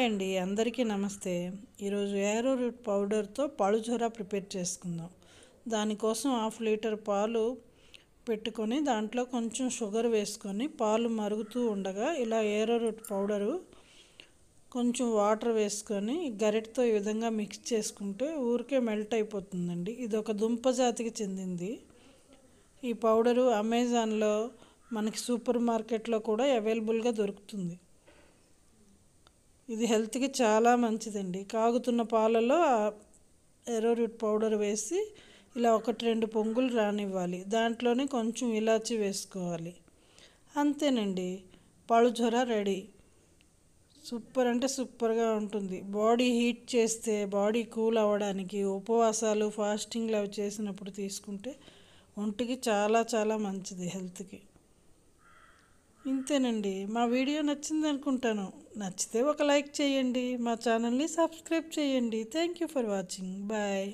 Hi అండి, అందరికీ నమస్తే. ఈరోజు యారో రూట్ పౌడర్తో పలుచొర ప్రిపేర్ చేసుకుందాం. దానికోసం 1/2 లీటర్ పాలు పెట్టుకొని దాంట్లో కొంచెం షుగర్ వేసుకొని పాలు మరుగుతూ ఉండగా ఇలా యారో రూట్ పౌడరు కొంచెం వాటర్ వేసుకొని గరిటతో ఈ విధంగా మిక్స్ చేసుకుంటే ఊరికే మెల్ట్ అయిపోతుందండి. ఇది ఒక దుంప జాతికి చెందింది. ఈ పౌడరు అమెజాన్లో మనకి సూపర్ మార్కెట్లో కూడా అవైలబుల్గా దొరుకుతుంది. ఇది హెల్త్కి చాలా మంచిదండి. కాగుతున్న పాలలో యారో రూట్ పౌడర్ వేసి ఇలా 1-2 పొంగులు రానివ్వాలి. దాంట్లోనే కొంచెం ఇలాచి వేసుకోవాలి. అంతేనండి, పలుచొర రెడీ. సూపర్ అంటే సూపర్గా ఉంటుంది. బాడీ హీట్ చేస్తే బాడీ కూల్ అవ్వడానికి ఉపవాసాలు ఫాస్టింగ్లు అవి చేసినప్పుడు తీసుకుంటే ఒంటికి చాలా చాలా మంచిది హెల్త్కి. ఇంతేనండి, మా వీడియో నచ్చింది అనుకుంటాను. నచ్చితే ఒక లైక్ చేయండి, మా ఛానల్ని సబ్స్క్రైబ్ చేయండి. Thank you for watching. Bye.